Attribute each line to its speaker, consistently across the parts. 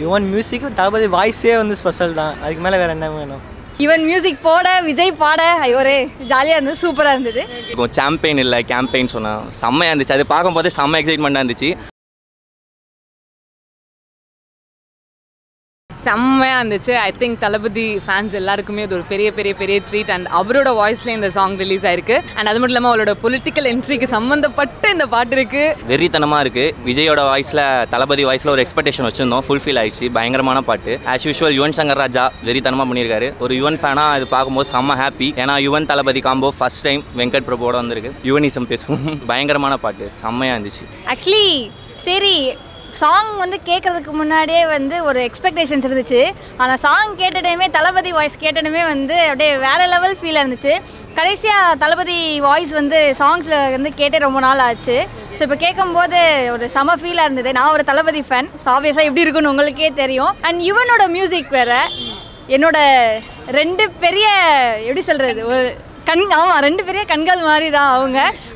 Speaker 1: Yuvan music தளபதி வாய்ஸே வந்து special தான். அதுக்கு மேலே வேறு என்ன வேணும்?
Speaker 2: யுவன் மியூசிக் போட விஜய் பாட ஒரே ஜாலியாக இருந்தது, சூப்பராக இருந்தது.
Speaker 3: இப்போ சாம்பெயின் இல்லை கேம்பெயின் சொன்னேன், செம்மையாக இருந்துச்சு. அது பார்க்கும்போதே செம்ம எக்ஸைட்மெண்ட்டாக இருந்துச்சு.
Speaker 4: செம்மையாக இருந்துச்சு. ஐ திங்க் தளபதி ஃபேன்ஸ் எல்லாருக்குமே அது ஒரு பெரிய பெரிய பெரிய ட்ரீட். அண்ட் அவரோட வாய்ஸ்லேயே இந்த சாங் ரிலீஸ் ஆயிருக்கு. அண்ட் அது மட்டும் இல்லாமல் அவரோட பொலிட்டிக்கல் என்ட்ரிக்கு சம்மந்தப்பட்ட இந்த பாட்டு இருக்குது.
Speaker 3: வெறித்தனமாக இருக்குது. விஜயோட வாய்ஸில் தளபதி வாய்ஸில் ஒரு எக்ஸ்பெக்டேஷன் வச்சுருந்தோம், ஃபுல்ஃபில் ஆயிடுச்சு. பயங்கரமான பாட்டு. ஆஸ் யூஷுவல் யுவன் சங்கர் ராஜா வெறித்தனமாக பண்ணியிருக்காரு. ஒரு யுவன் ஃபேனாக அது பார்க்கும்போது செம்ம ஹாப்பி. ஏன்னா யுவன் தளபதி காம்போ ஃபர்ஸ்ட் டைம் வெங்கட் பிரபுவோட வந்திருக்கு. யுவனிசம் பேசுவோம். பயங்கரமான பாட்டு, செம்மையாக இருந்துச்சு.
Speaker 2: ஆக்சுவலி சரி, சாங் வந்து கேட்குறதுக்கு முன்னாடியே வந்து ஒரு எக்ஸ்பெக்டேஷன்ஸ் இருந்துச்சு. ஆனால் சாங் கேட்டடையுமே தளபதி வாய்ஸ் கேட்டதுமே வந்து அப்படியே வேறு லெவல் ஃபீல் இருந்துச்சு. கடைசியாக தளபதி வாய்ஸ் வந்து சாங்ஸில் வந்து கேட்டே ரொம்ப நாள் ஆச்சு. ஸோ இப்போ கேட்கும்போது ஒரு செம ஃபீலாக இருந்தது. நான் ஒரு தளபதி ஃபேன், ஸோ ஆப்வியஸாக எப்படி இருக்குன்னு உங்களுக்கே தெரியும். அண்ட் யுவனோட மியூசிக் வேறு என்னோட ரெண்டு பெரிய எப்படி சொல்கிறது ஒரு ஆமாம், ரெண்டு பெரிய கண்கள் மாதிரி தான்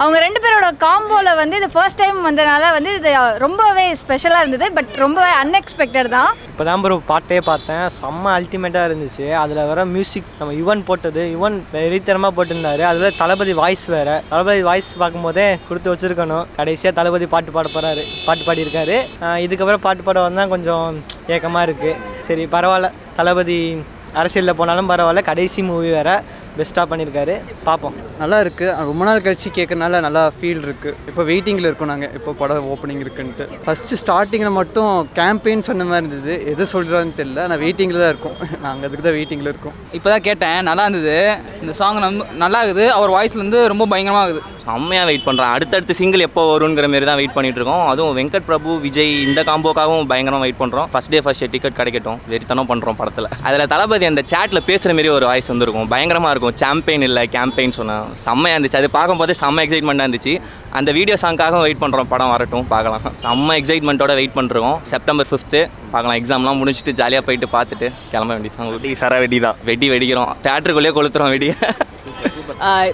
Speaker 2: அவங்க ரெண்டு பேரோட காம்போவில் வந்து இது ஃபர்ஸ்ட் டைம் வந்ததுனால வந்து இது ரொம்பவே ஸ்பெஷலாக இருந்தது. பட் ரொம்பவே அன்எக்ஸ்பெக்டட் தான்.
Speaker 1: இப்போ தான் ஒரு பாட்டே பார்த்தேன், செம்ம அல்டிமேட்டாக இருந்துச்சு. அதில் வர மியூசிக் நம்ம யுவன் போட்டது, யுவன் வெறித்தனமாக போட்டிருந்தாரு. அதில் தளபதி வாய்ஸ் வேறு. தளபதி வாய்ஸ் பார்க்கும்போதே கொடுத்து வச்சுருக்கணும். கடைசியாக தளபதி பாட்டு பாட போகிறாரு, பாட்டு பாடியிருக்காரு. இதுக்கப்புறம் பாட்டு பாட வந்தால் கொஞ்சம் ஏக்கமாக இருக்குது. சரி பரவாயில்ல, தளபதி அரசியலில் போனாலும் பரவாயில்ல, கடைசி மூவி வேறு பெஸ்ட்டாக பண்ணியிருக்காரு. பார்ப்போம்.
Speaker 5: நல்லா இருக்குது. ரொம்ப நாள் கழிச்சு கேட்கறனால நல்லா ஃபீல் இருக்குது. இப்போ வெயிட்டிங்கில் இருக்கோம் நாங்கள், இப்போ படம் ஓப்பனிங் இருக்குன்ட்டு. ஃபஸ்ட்டு ஸ்டார்டிங்கில் மட்டும் கேம்பெயின் சொன்ன மாதிரி இருந்தது, எது சொல்கிறதுன்னு தெரியல. ஆனால் வெயிட்டிங்கில் தான் இருக்கோம். நாங்கள் அதுக்கு தான் வெயிட்டிங்கில் இருக்கோம்.
Speaker 6: இப்போ தான் கேட்டேன், நல்லா இருந்தது. இந்த சாங் நல்லா இருக்குது. அவர் வாய்ஸில் வந்து ரொம்ப பயங்கரமாக இருக்குது.
Speaker 3: செம்மையாக வெயிட் பண்ணுறோம். அடுத்தடுத்து சிங்கிள் எப்போ வருங்கிற மாரி தான் வெயிட் பண்ணிட்டு இருக்கோம். அதுவும் வெங்கட் பிரபு விஜய் இந்த காம்போக்காகவும் பயங்கரமாக வெயிட் பண்ணுறோம். ஃபஸ்ட் டே ஃபர்ஸ்ட் டிக்கெட் கிடைக்கட்டும், வெறித்தனம் பண்ணுறோம் படத்தில். அதில் தளபதி அந்த சேட்டில் பேசுகிற மாரி ஒரு வாய்ஸ் வந்துருக்கும், பயங்கரமாக இருக்கும். சாம்பெயின் இல்லை கேம்பெயின் சொன்னேன், செம்மையாக இருந்துச்சு. அது பார்க்கும்போதே செம்ம எக்ஸைட்மெண்ட்டாக இருந்துச்சு. அந்த வீடியோ சாங்காகவும் வெயிட் பண்ணுறோம். படம் வரட்டும், பார்க்கலாம். செம்ம எக்ஸைட்மெண்ட்டோட வெயிட் பண்ணுறோம். செப்டம்பர் 5 பார்க்கலாம். எக்ஸாம்லாம் முடிச்சுட்டு ஜாலியாக போயிட்டு பார்த்துட்டு கிளம்ப வேண்டியது. வெடி சர வெடி தான், வெடி வெடிக்கிறோம். தேட்டருக்குள்ளேயே கொளுத்துறோம் வெடியை.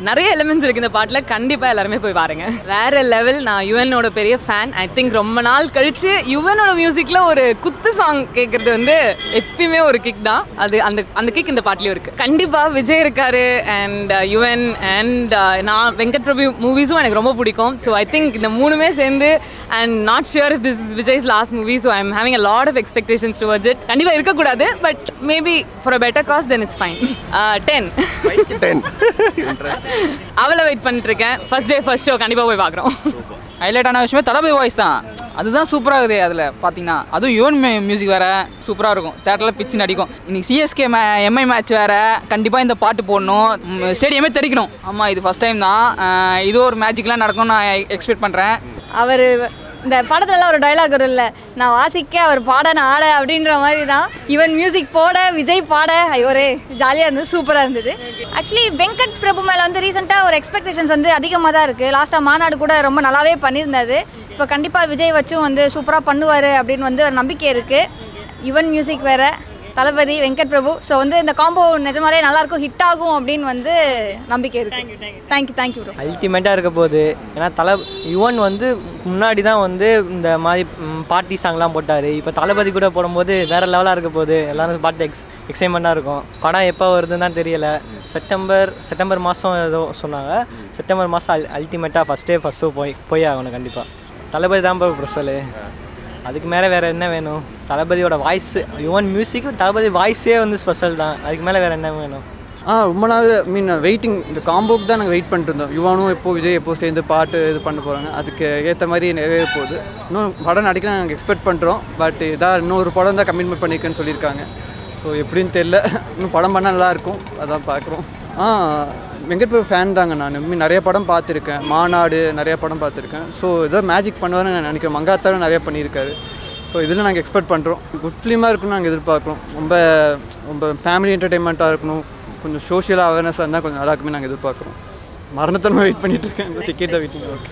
Speaker 4: நிறைய எலிமெண்ட்ஸ் இருக்குது இந்த பாட்டில். கண்டிப்பாக எல்லாருமே போய் பாருங்கள். வேறு லெவல். நான் யுவனோட பெரிய ஃபேன். ஐ திங்க் ரொம்ப நாள் கழித்து யுவனோட மியூசிக்கில் ஒரு குத்து சாங் கேட்குறது வந்து எப்பயுமே ஒரு கிக் தான். அது அந்த கிக் இந்த பாட்டிலையும் இருக்குது. கண்டிப்பாக விஜய் இருக்கார் அண்ட் யுவன் அண்ட் நான் வெங்கட் பிரபு மூவிஸும் எனக்கு ரொம்ப பிடிக்கும். ஸோ ஐ திங்க் இந்த மூணுமே சேர்ந்து and not sure if this is Vijay's last movie. So I am having a lot of expectations towards it. கண்டிப்பாக இருக்கக்கூடாது, but maybe for a better cause then it's fine. 10 அவளை வெயிட் பண்ணிட்டு இருக்கேன். First day first show கண்டிப்பாக போய் பார்க்குறோம்.
Speaker 6: ஹைலைட்டான விஷயமே தளபதி voice தான். அதுதான் சூப்பராக இருக்குது. அதில் பார்த்தீங்கன்னா அதுவும் யுவன் மியூசிக் வேறு சூப்பராக இருக்கும். தேட்டரில் பிச்சு நடிக்கும். இன்றைக்கி சிஎஸ்கே எம்ஐ மேட்ச் வேறு. கண்டிப்பாக இந்த பாட்டு போடணும், ஸ்டேடியமே தெரிக்கணும். ஆமாம், இது ஃபஸ்ட் டைம் தான். இது ஒரு மேஜிக்லாம் நடக்கும்னு நான் எக்ஸ்பெக்ட் பண்ணுறேன்.
Speaker 2: அவர் இந்த படத்துலலாம் ஒரு டைலாக் வரும் இல்லை, நான் வாசிக்க அவர் பாட நான் ஆட அப்படின்ற மாதிரி தான். யுவன் மியூசிக் போட விஜய் பாட ஒரே ஜாலியாக இருந்தது, சூப்பராக இருந்தது. ஆக்சுவலி வெங்கட் பிரபு மேலே வந்து ரீசெண்டாக ஒரு எக்ஸ்பெக்டேஷன்ஸ் வந்து அதிகமாக தான் இருக்குது. லாஸ்ட்டாக மாநாடு கூட ரொம்ப நல்லாவே பண்ணியிருந்தாரு. இப்போ கண்டிப்பாக விஜய் வச்சும் வந்து சூப்பராக பண்ணுவார் அப்படின்னு வந்து ஒரு நம்பிக்கை இருக்குது. யுவன் மியூசிக் வேறு, தளபதி வெங்கட் பிரபு. ஸோ வந்து இந்த காம்போ நிஜமாலே நல்லாயிருக்கும், ஹிட் ஆகும் அப்படின்னு வந்து நம்பிக்கை இருக்குது. Thank you bro.
Speaker 1: அல்டிமேட்டாக இருக்க போகுது. ஏன்னா யுவன் வந்து முன்னாடி தான் வந்து இந்த மாதிரி பார்ட்டி சாங்லாம் போட்டார். இப்போ தளபதி கூட போடும்போது வேறு லெவலாக இருக்க போகுது. எல்லோரும் பாட்டு எக்ஸைட்மெண்ட்டாக இருக்கும். படம் எப்போ வருதுன்னு தான் தெரியலை. செப்டம்பர் மாதம் ஏதோ சொன்னாங்க. செப்டம்பர் மாதம் அல்டிமேட்டாக ஃபஸ்ட் டே ஃபர்ஸ்ட் ஷோ போய் ஆகணும். கண்டிப்பாக தளபதி தான் ப்ரெஷலு. அதுக்கு மேலே வேறு என்ன வேணும்? தளபதியோட வாய்ஸ், யுவன் மியூசிக்கு தளபதி வாய்ஸே வந்து ஸ்பெஷல் தான். அதுக்கு மேலே வேறு என்ன வேணும்?
Speaker 5: ரொம்ப நாள் வெயிட்டிங். இந்த காம்போக்கு தான் நாங்கள் வெயிட் பண்ணிட்டு இருந்தோம். யுவனும் எப்போ விஜய் எப்போ சேர்ந்து பாட்டு இது பண்ண போகிறாங்க, அதுக்கு ஏற்ற மாதிரி நிறைய போகுது. இன்னும் படம் நடிக்கலாம் நாங்கள் எக்ஸ்பெக்ட் பண்ணுறோம். பட் இதாக இன்னொரு படம் தான் கமிட்மெண்ட் பண்ணியிருக்கேன்னு சொல்லியிருக்காங்க. ஸோ எப்படின்னு தெரியல. இன்னும் படம் பண்ணால் நல்லாயிருக்கும், அதான் பார்க்குறோம். வெங்கட் பிரபு ஃபேன் தாங்க. நான் நிறைய படம் பார்த்துருக்கேன், மாநாடு நிறைய படம் பார்த்துருக்கேன். ஸோ ஏதோ மேஜிக் பண்ணுவார்னு நான் நினைக்கிறேன். மங்காத்தாலும் நிறைய பண்ணியிருக்காரு. ஸோ இதில் நாங்கள் எக்ஸ்பெக்ட் பண்ணுறோம். குட் ஃபிலிமாக இருக்குன்னு நாங்கள் எதிர்பார்க்குறோம். ரொம்ப ஃபேமிலி என்டர்டெயின்மெண்ட்டாக இருக்கணும், கொஞ்சம் சோஷியல் அவேர்னஸாக இருந்தால் கொஞ்சம் நல்லா இருக்குமே நாங்கள் எதிர்பார்க்குறோம். மரணத்தனமாக வெயிட் பண்ணிகிட்டு இருக்கேன். டிக்கெட்டை வெயிட்டிங். ஓகே.